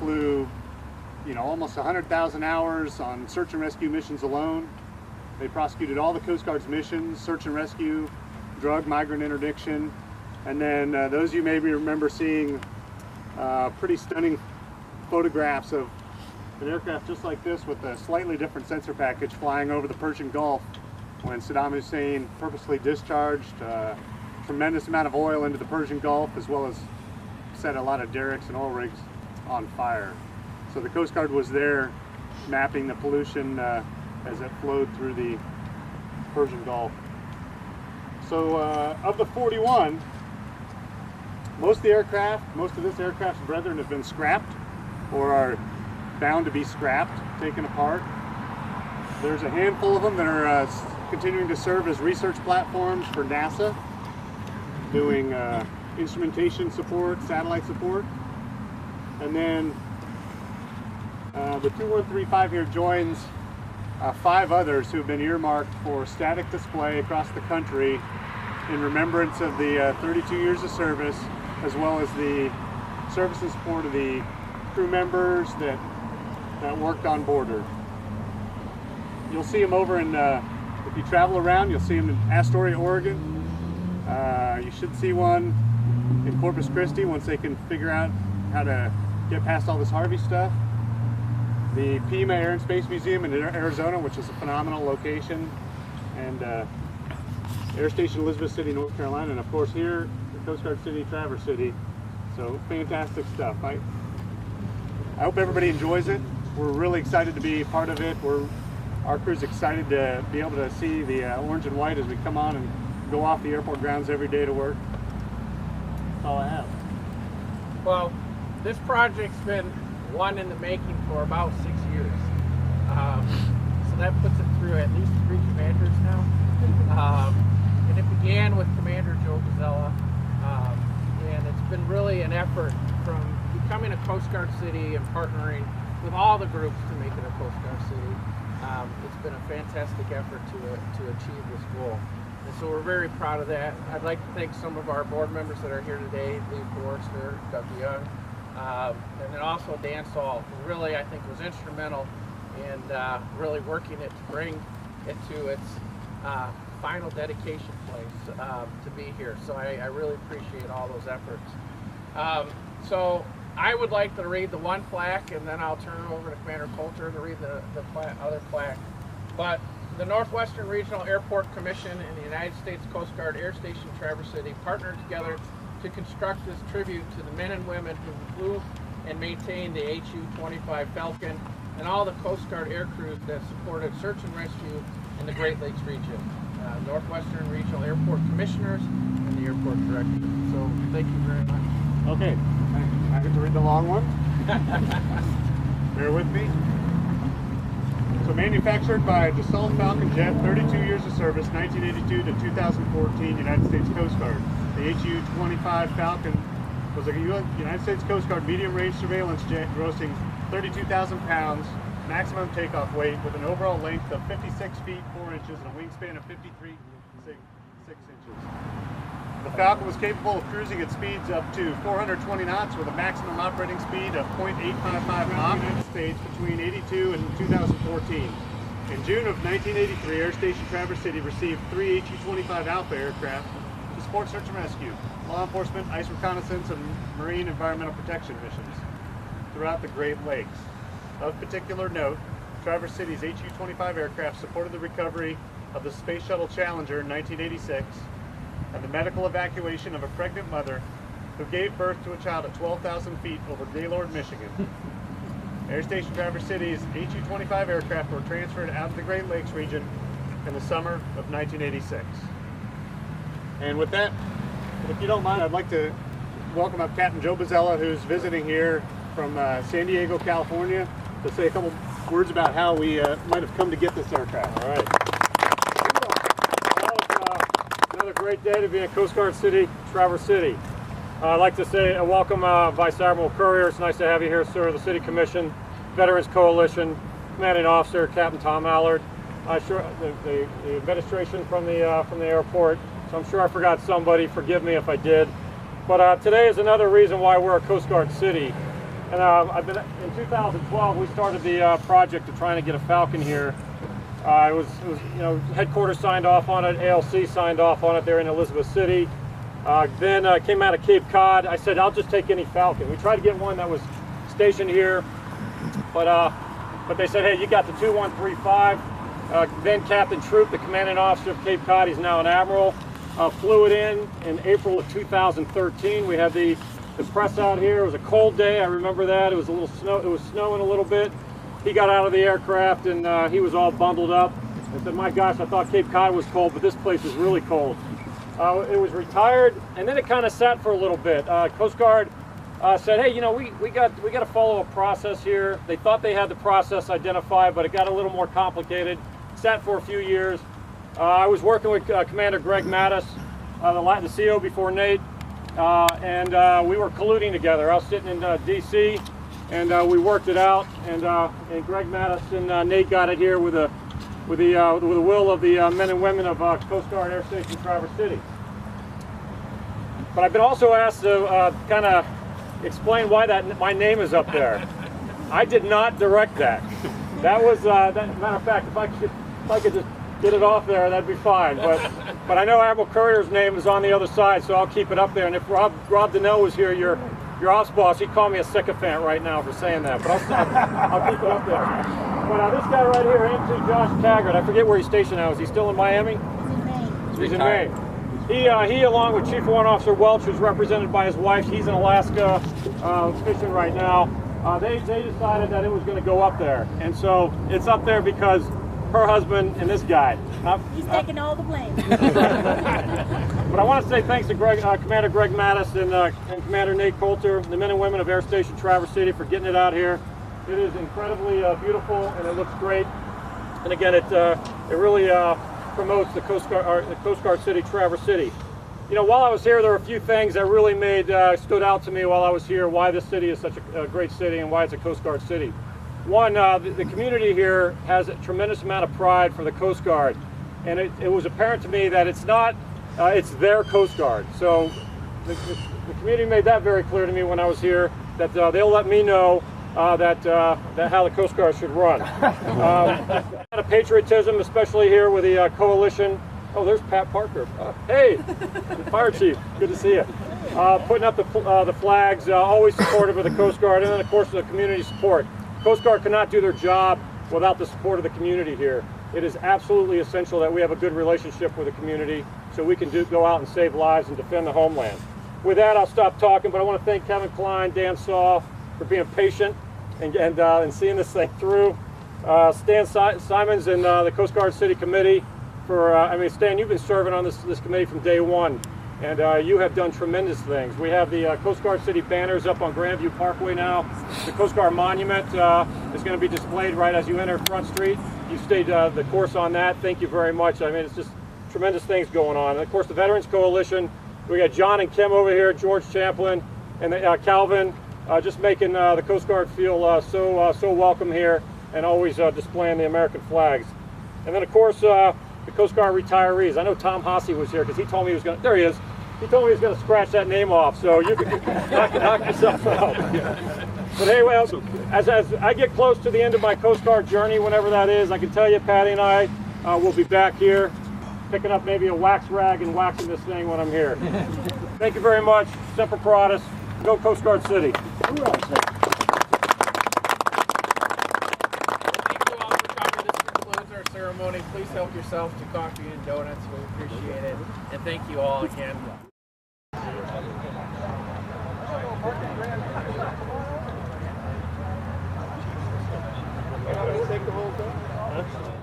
flew, almost 100,000 hours on search and rescue missions alone. They prosecuted all the Coast Guard's missions: search and rescue, drug, migrant interdiction, and then those of you maybe remember seeing pretty stunning photographs of an aircraft just like this with a slightly different sensor package flying over the Persian Gulf when Saddam Hussein purposely discharged a tremendous amount of oil into the Persian Gulf, as well as set a lot of derricks and oil rigs on fire. So the Coast Guard was there mapping the pollution as it flowed through the Persian Gulf. So of the 41, most of this aircraft's brethren have been scrapped or are bound to be scrapped, taken apart. There's a handful of them that are continuing to serve as research platforms for NASA, doing instrumentation support, satellite support. And then the 2135 here joins 5 others who have been earmarked for static display across the country in remembrance of the 32 years of service, as well as the service and support of the crew members that worked on board her. You'll see them over in, if you travel around, you'll see them in Astoria, Oregon. You should see one in Corpus Christi once they can figure out how to get past all this Harvey stuff. The Pima Air and Space Museum in Arizona, which is a phenomenal location, and Air Station Elizabeth City, North Carolina, and of course here, the Coast Guard City, Traverse City. So fantastic stuff. I hope everybody enjoys it. We're really excited to be part of it. Our crew's excited to be able to see the orange and white as we come on and go off the airport grounds every day to work. That's all I have. Well, this project's been one in the making for about 6 years. So that puts it through at least 3 commanders now. And it began with Commander Joe Buzzella. And it's been really an effort from becoming a Coast Guard city and partnering with all the groups to make it a Coast Guard city. It's been a fantastic effort to achieve this goal. And so we're very proud of that. I'd like to thank some of our board members that are here today: Lee Forrester, Doug Young, and then also Dan Saul, who really, I think, was instrumental in really working it to bring it to its final dedication place to be here. So I really appreciate all those efforts. So I would like to read the one plaque, and then I'll turn it over to Commander Coulter to read the other plaque. But the Northwestern Regional Airport Commission and the United States Coast Guard Air Station Traverse City partnered together to construct this tribute to the men and women who flew and maintained the HU-25 Falcon and all the Coast Guard air crews that supported search and rescue in the Great Lakes region. Northwestern Regional Airport Commissioners and the Airport Director. So thank you very much. Okay, I get to read the long one. Bear with me. So manufactured by Dassault Falcon Jet, 32 years of service, 1982 to 2014, United States Coast Guard. The HU-25 Falcon was a United States Coast Guard medium-range surveillance jet grossing 32,000 pounds, maximum takeoff weight, with an overall length of 56 feet 4 inches and a wingspan of 53 6 inches. The Falcon was capable of cruising at speeds up to 420 knots with a maximum operating speed of 0.855 Mach in the United States between 82 and 2014. In June of 1983, Air Station Traverse City received 3 HU-25 Alpha aircraft to support search and rescue, law enforcement, ice reconnaissance, and marine environmental protection missions throughout the Great Lakes. Of particular note, Traverse City's HU-25 aircraft supported the recovery of the Space Shuttle Challenger in 1986 and the medical evacuation of a pregnant mother who gave birth to a child at 12,000 feet over Gaylord, Michigan. Air Station Traverse City's HU-25 aircraft were transferred out of the Great Lakes region in the summer of 1986. And with that, if you don't mind, I'd like to welcome up Captain Joe Buzzella, who's visiting here from San Diego, California, to say a couple words about how we might have come to get this aircraft. All right. Another great day to be in Coast Guard City, Traverse City. I'd like to say welcome Vice Admiral Courier. It's nice to have you here, sir. The City Commission, Veterans Coalition, Commanding Officer Captain Tom Allard, the administration from the airport. So I'm sure I forgot somebody. Forgive me if I did. But today is another reason why we're a Coast Guard City. And I've been in 2012. We started the project of trying to get a Falcon here. It was headquarters signed off on it, ALC signed off on it there in Elizabeth City. Then came out of Cape Cod. I said, I'll just take any Falcon. We tried to get one that was stationed here, but they said, hey, you got the 2135. Then Captain Troop, the commanding officer of Cape Cod, he's now an admiral, flew it in April of 2013. We had the press out here. It was a cold day. I remember that. It was a little snow. It was snowing a little bit. He got out of the aircraft and he was all bundled up. I said, my gosh, I thought Cape Cod was cold, but this place is really cold. It was retired, and then it kind of sat for a little bit. Coast Guard said, hey, we got to follow a process here. They thought they had the process identified, but it got a little more complicated. Sat for a few years. I was working with Commander Greg Mattis, the CO before Nate, and we were colluding together. I was sitting in D.C. and we worked it out. And Greg Mattis and Nate got it here with the will of the men and women of Coast Guard Air Station Traverse City. But I've been also asked to kind of explain why my name is up there. I did not direct that. That was, matter of fact, if I could just get it off there, that'd be fine. But I know Admiral Courier's name is on the other side, so I'll keep it up there. And if Rob Deneau was here, your ops boss, he'd call me a sycophant right now for saying that. But I'll keep it up there. But this guy right here, M2 Josh Taggart, I forget where he's stationed now. Is he still in Miami? He's in Maine. He, along with Chief Warrant Officer Welch, who's represented by his wife, he's in Alaska fishing right now. They decided that it was going to go up there, and so it's up there because her husband and this guy. He's taking all the blame. But I want to say thanks to Commander Greg Mattis and Commander Nate Coulter, the men and women of Air Station Traverse City, for getting it out here. It is incredibly beautiful, and it looks great. And again, it really promotes the Coast Guard City, Traverse City. While I was here, there were a few things that really stood out to me while I was here, why this city is such a great city and why it's a Coast Guard city. One, the community here has a tremendous amount of pride for the Coast Guard. And it was apparent to me that it's not, it's their Coast Guard. So the community made that very clear to me when I was here, that they'll let me know that how the Coast Guard should run. A lot of patriotism, especially here with the coalition. Oh, there's Pat Parker. Hey, the fire chief. Good to see you. Putting up the flags, always supportive of the Coast Guard, and then of course the community support. Coast Guard cannot do their job without the support of the community here. It is absolutely essential that we have a good relationship with the community so we can go out and save lives and defend the homeland. With that, I'll stop talking, but I want to thank Kevin Klein, Dan Saw for being patient and seeing this thing through. Stan Simons and the Coast Guard City Committee for, Stan, you've been serving on this committee from day one, and you have done tremendous things. We have the Coast Guard City banners up on Grandview Parkway now. The Coast Guard Monument is going to be displayed right as you enter Front Street. You stayed the course on that. Thank you very much. It's just tremendous things going on. And of course, the Veterans Coalition. We got John and Kim over here, George Champlin, and Calvin, just making the Coast Guard feel so welcome here, and always displaying the American flags. And then of course, the Coast Guard retirees. I know Tom Hasse was here because he told me he was going to, there he is. He told me he was going to scratch that name off, so you can knock yourself out. But anyway, as I get close to the end of my Coast Guard journey, whenever that is, I can tell you Patty and I will be back here picking up maybe a wax rag and waxing this thing when I'm here. Thank you very much. Semper Paratus. Go Coast Guard City. Ceremony. Please help yourself to coffee and donuts. We appreciate it. And thank you all again. Take the whole thing?